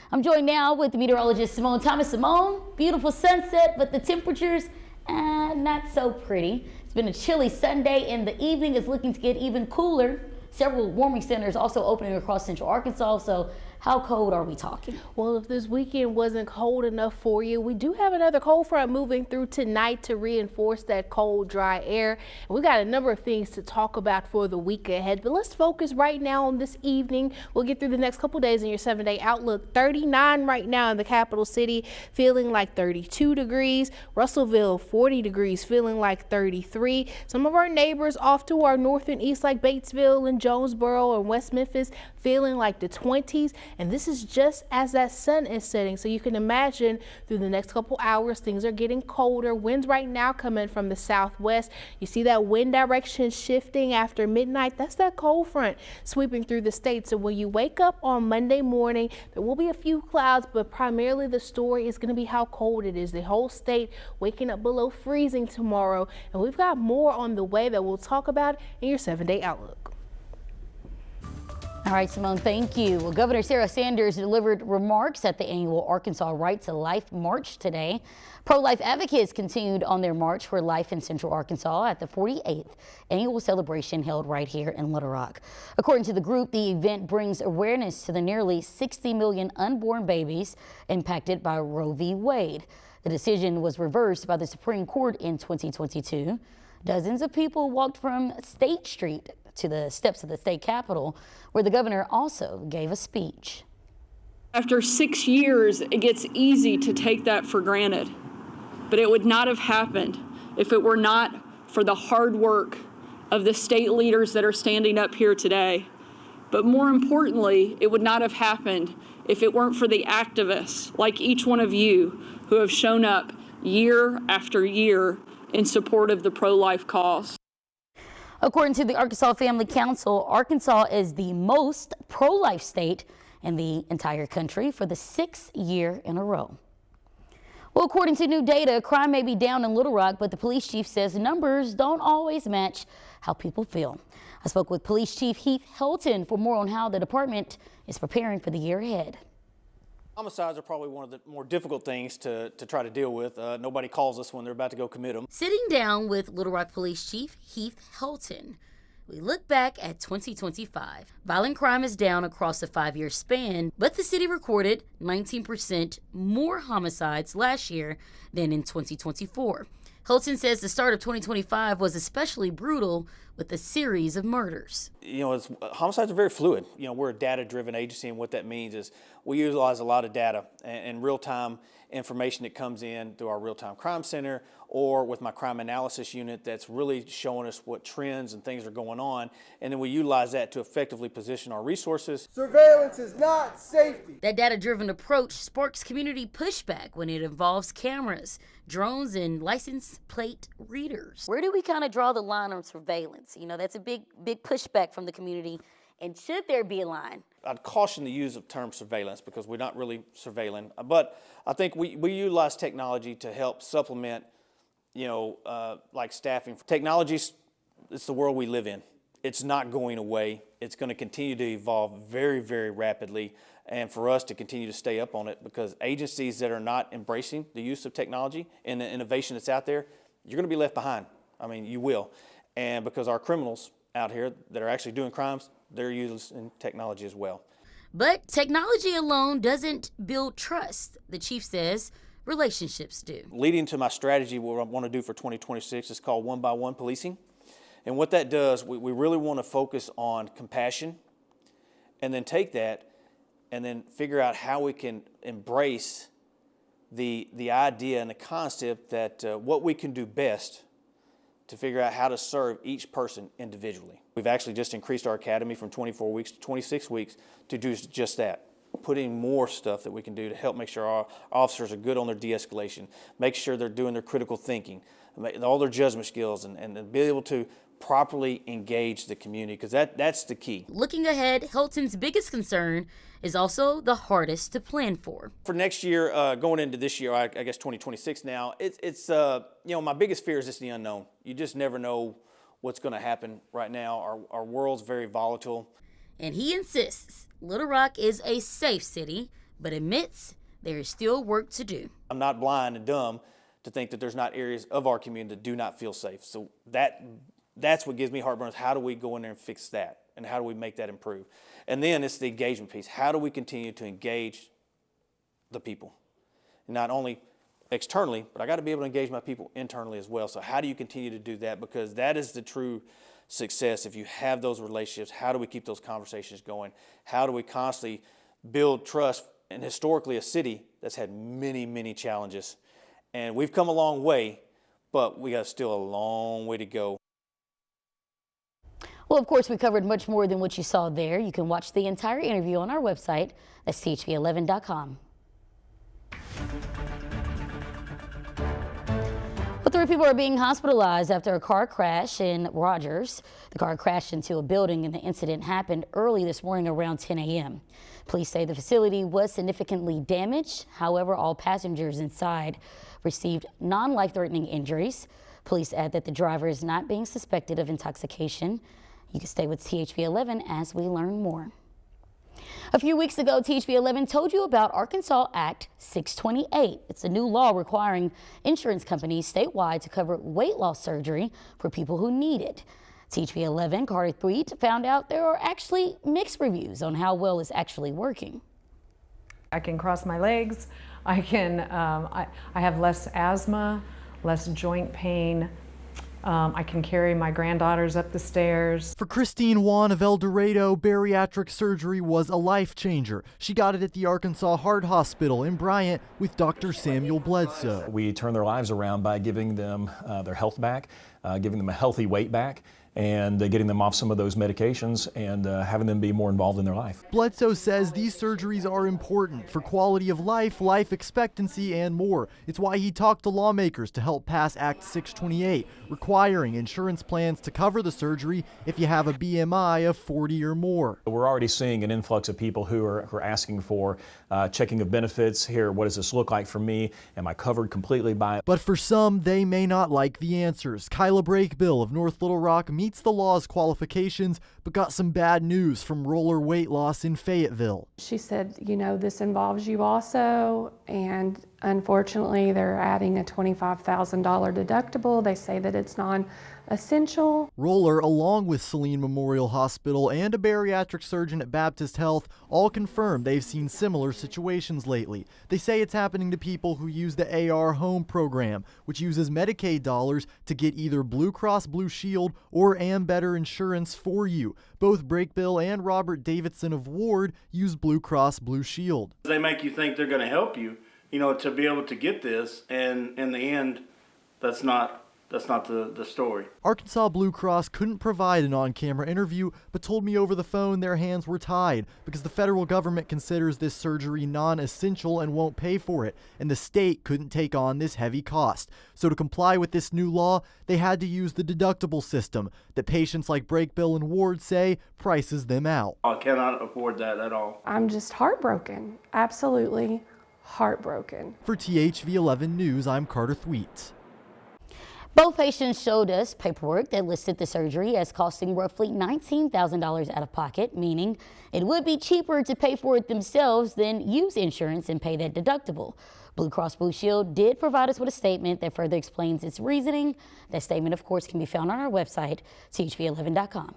I'm joined now with meteorologist Simone Thomas. Simone, beautiful sunset, but the temperatures, not so pretty. It's been a chilly Sunday, and the evening is looking to get even cooler. Several warming centers also opening across central Arkansas, so how cold are we talking? Well, if this weekend wasn't cold enough for you, we do have another cold front moving through tonight to reinforce that cold, dry air. And we've got a number of things to talk about for the week ahead, but let's focus right now on this evening. We'll get through the next couple days in your 7-day outlook. 39 right now in the capital city, feeling like 32 degrees. Russellville, 40 degrees, feeling like 33. Some of our neighbors off to our north and east, like Batesville and Jonesboro and West Memphis, feeling like the 20s. And this is just as that sun is setting. So you can imagine through the next couple hours, things are getting colder. Winds right now coming from the southwest. You see that wind direction shifting after midnight. That's that cold front sweeping through the state. So when you wake up on Monday morning, there will be a few clouds, but primarily the story is going to be how cold it is. The whole state waking up below freezing tomorrow. And we've got more on the way that we'll talk about in your 7-day outlook. All right, Simone, thank you. Well, Governor Sarah Sanders delivered remarks at the annual Arkansas Right to Life March today. Pro-life advocates continued on their march for life in Central Arkansas at the 48th annual celebration held right here in Little Rock. According to the group, the event brings awareness to the nearly 60 million unborn babies impacted by Roe v. Wade. The decision was reversed by the Supreme Court in 2022. Dozens of people walked from State Street to the steps of the state capitol, where the governor also gave a speech. After 6 years, it gets easy to take that for granted, but it would not have happened if it were not for the hard work of the state leaders that are standing up here today. But more importantly, it would not have happened if it weren't for the activists like each one of you who have shown up year after year in support of the pro-life cause. According to the Arkansas Family Council, Arkansas is the most pro-life state in the entire country for the 6th year in a row. Well, according to new data, crime may be down in Little Rock, but the police chief says numbers don't always match how people feel. I spoke with Police Chief Heath Helton for more on how the department is preparing for the year ahead. Homicides are probably one of the more difficult things to try to deal with. Nobody calls us when they're about to go commit them. Sitting down with Little Rock Police Chief Heath Helton, we look back at 2025. Violent crime is down across a 5-year span, but the city recorded 19% more homicides last year than in 2024. Helton says the start of 2025 was especially brutal with a series of murders. You know, homicides are very fluid. You know, we're a data-driven agency, and what that means is we utilize a lot of data and real-time information that comes in through our real-time crime center or with my crime analysis unit that's really showing us what trends and things are going on, and then we utilize that to effectively position our resources. Surveillance is not safety. That data-driven approach sparks community pushback when it involves cameras, drones, and license plate readers. Where do we kind of draw the line on surveillance? You know, that's a big pushback from the community. And should there be a line? I'd caution the use of the term surveillance because we're not really surveilling, but I think we utilize technology to help supplement, you know, like staffing. Technology's, it's the world we live in. It's not going away. It's going to continue to evolve very, very rapidly, and for us to continue to stay up on it, because agencies that are not embracing the use of technology and the innovation that's out there, you're going to be left behind. I mean, you will. And because our criminals out here that are actually doing crimes, they're using technology as well. But technology alone doesn't build trust. The chief says relationships do. Leading to my strategy, what I want to do for 2026 is called one-by-one policing. And what that does, we really want to focus on compassion and then take that and then figure out how we can embrace the idea and the concept that what we can do best to figure out how to serve each person individually. We've actually just increased our academy from 24 weeks to 26 weeks to do just that. Putting more stuff that we can do to help make sure our officers are good on their de-escalation, make sure they're doing their critical thinking, all their judgment skills, and be able to properly engage the community, because that's the key. Looking ahead, Helton's biggest concern is also the hardest to plan for. For next year, going into this year, I guess 2026 now, it's you know, my biggest fear is just the unknown. You just never know what's going to happen right now. Our world's very volatile. And he insists Little Rock is a safe city, but admits there is still work to do. I'm not blind and dumb to think that there's not areas of our community that do not feel safe. So that's what gives me heartburn, is how do we go in there and fix that? And how do we make that improve? And then it's the engagement piece. How do we continue to engage the people? Not only externally, but I got to be able to engage my people internally as well. So how do you continue to do that? Because that is the true success. If you have those relationships, how do we keep those conversations going? How do we constantly build trust? And historically, a city that's had many, many challenges. And we've come a long way, but we got still a long way to go. Well, of course, we covered much more than what you saw there. You can watch the entire interview on our website. That's thv11.com. Well, 3 people are being hospitalized after a car crash in Rogers. The car crashed into a building and the incident happened early this morning around 10 a.m. Police say the facility was significantly damaged. However, all passengers inside received non-life-threatening injuries. Police add that the driver is not being suspected of intoxication. You can stay with THV11 as we learn more. A few weeks ago, THV11 told you about Arkansas Act 628. It's a new law requiring insurance companies statewide to cover weight loss surgery for people who need it. THV11 Carter Thweet found out there are actually mixed reviews on how well it's actually working. I can cross my legs. I have less asthma, less joint pain. I can carry my granddaughters up the stairs. For Christine Juan of El Dorado, bariatric surgery was a life changer. She got it at the Arkansas Heart Hospital in Bryant with Dr. Samuel Bledsoe. We turn their lives around by giving them their health back, giving them a healthy weight back, and getting them off some of those medications and having them be more involved in their life. Bledsoe says these surgeries are important for quality of life, life expectancy, and more. It's why he talked to lawmakers to help pass Act 628, requiring insurance plans to cover the surgery if you have a BMI of 40 or more. We're already seeing an influx of people who are asking for checking of benefits. Here, what does this look like for me? Am I covered completely by it? But for some, they may not like the answers. Kyla Brakebill of North Little Rock meets the law's qualifications, but got some bad news from Roller Weight Loss in Fayetteville. She said, you know, this involves you also, and unfortunately they're adding a $25,000 deductible. They say that it's non-essential. Roller, along with Saline Memorial Hospital and a bariatric surgeon at Baptist Health, all confirm they've seen similar situations lately. They say it's happening to people who use the AR Home program, which uses Medicaid dollars to get either Blue Cross Blue Shield or Ambetter insurance for you. Both Brakebill and Robert Davidson of Ward use Blue Cross Blue Shield. They make you think they're going to help you, you know, to be able to get this, and in the end, that's not the story. Arkansas Blue Cross couldn't provide an on-camera interview, but told me over the phone their hands were tied because the federal government considers this surgery non-essential and won't pay for it, and the state couldn't take on this heavy cost. So to comply with this new law, they had to use the deductible system that patients like Brakebill and Ward say prices them out. I cannot afford that at all. I'm just heartbroken, absolutely heartbroken. For THV11 News, I'm Carter Thweet. Both patients showed us paperwork that listed the surgery as costing roughly $19,000 out of pocket, meaning it would be cheaper to pay for it themselves than use insurance and pay that deductible. Blue Cross Blue Shield did provide us with a statement that further explains its reasoning. That statement, of course, can be found on our website, thv11.com.